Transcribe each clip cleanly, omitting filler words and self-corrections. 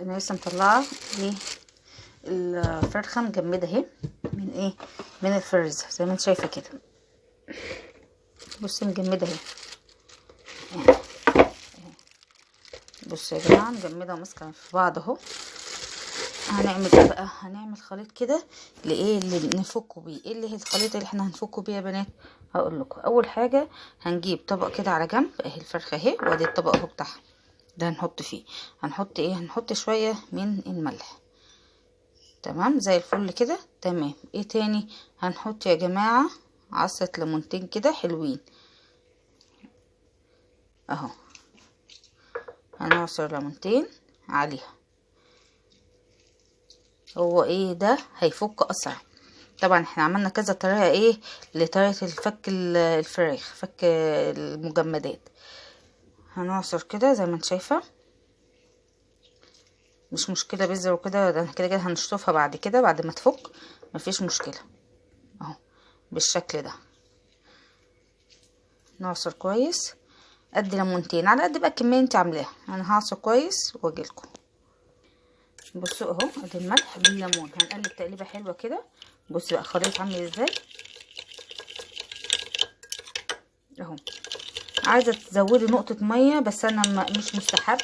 انا لسه مطلعه ايه الفرخه مجمده اهي من ايه، من الفريزر زي ما انت شايفه كده. بصي مجمده اهي، بصوا يا جماعه مجمده وماسكه في بعض اهو. هنعمل ايه بقى؟ هنعمل خليط كده لايه، اللي نفكه بيه. ايه اللي هي الخليط اللي احنا هنفكه بيه يا بنات؟ هقول لكم. اول حاجه هنجيب طبق كده على جنب اهي الفرخه اهي، وادي الطبق اهو بتاعها ده هنحط فيه. هنحط ايه؟ هنحط شويه من الملح. تمام زي الفل كده. تمام. ايه تاني؟ هنحط يا جماعه عصره ليمونتين كده حلوين اهو، هنعصر ليمونتين عليها. هو ايه ده؟ هيفك اسرع. طبعا احنا عملنا كذا طريقه ايه لطريقه الفك الفراخ، فك المجمدات. هنعصر كده زي ما انت شايفه، مش مشكله بذر وكده، ده كده كده هنشطفها بعد كده بعد ما تفك، مفيش مشكله اهو بالشكل ده. نعصر كويس قد ليمونتين، على قد بقى الكميه انت عاملاها. انا هعصر كويس واجيلكم. بصوا اهو ادي الملح بالليمون، هنقلب تقليبه حلوه كده. بصوا بقى الخليط عامل ازاي اهو. عايزه تزودي نقطه ميه بس انا مش مستحب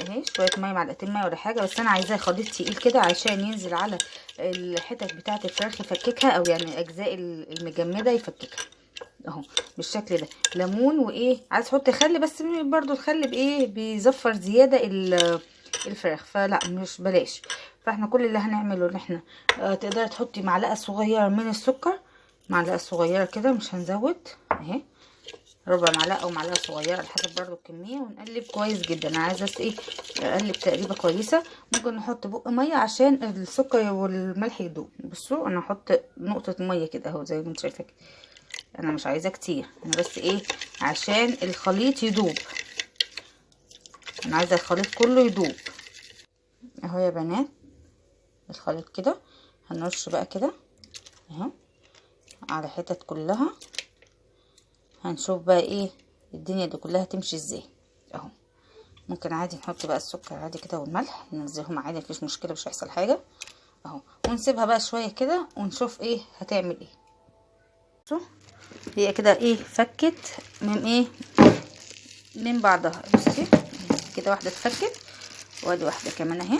اهي، شويه ميه معلقتين ميه ولا حاجه، بس انا عايزاه خليط تقيل كده عشان ينزل على الحتت بتاعه الفراخ يفككها، او يعني اجزاء المجمده يفككها اهو بالشكل ده. ليمون وايه، عايز تحطي خل بس برضو الخل بايه بيزفر زياده الفراخ، فلا مش بلاش. فاحنا كل اللي هنعمله ان احنا تقدري تحطي معلقه صغيره من السكر، معلقه صغيره كده مش هنزود اهي، ربع معلقه او معلقه صغيره على حسب برضو الكميه. ونقلب كويس جدا. انا عايزه بس ايه اقلب تقريبه كويسه. ممكن نحط بق ميه عشان السكر والملح يدوب. بصوا انا هحط نقطه ميه كده اهو زي ما انت شايفه كده، انا مش عايزاه كتير، انا بس ايه عشان الخليط يدوب، انا عايزه الخليط كله يدوب اهو يا بنات. الخليط كده هنرش بقى كده اهو على حتت كلها. هنشوف بقى ايه الدنيا دي كلها تمشي ازاي اهو. ممكن عادي نحط بقى السكر عادي كده والملح ننزلهم عادي مفيش مشكله، مش هيحصل حاجه اهو. ونسيبها بقى شويه كده ونشوف ايه هتعمل ايه. شوف هي كده ايه فكت من ايه، من بعضها. بصي كده واحده اتفكت، وادي واحده كمان اهي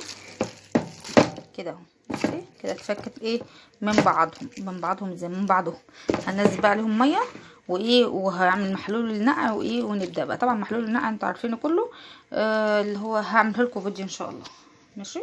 كده اهو. بصي كده اتفكت ايه من بعضهم، من بعضهم زي من بعضهم. هننزل بقى عليهم ميه وايه، وهعمل محلول النقع وايه، ونبدا بقى. طبعا محلول النقع انتوا عارفينه كله اللي هو هعمله لكم فيديو ان شاء الله. ماشي.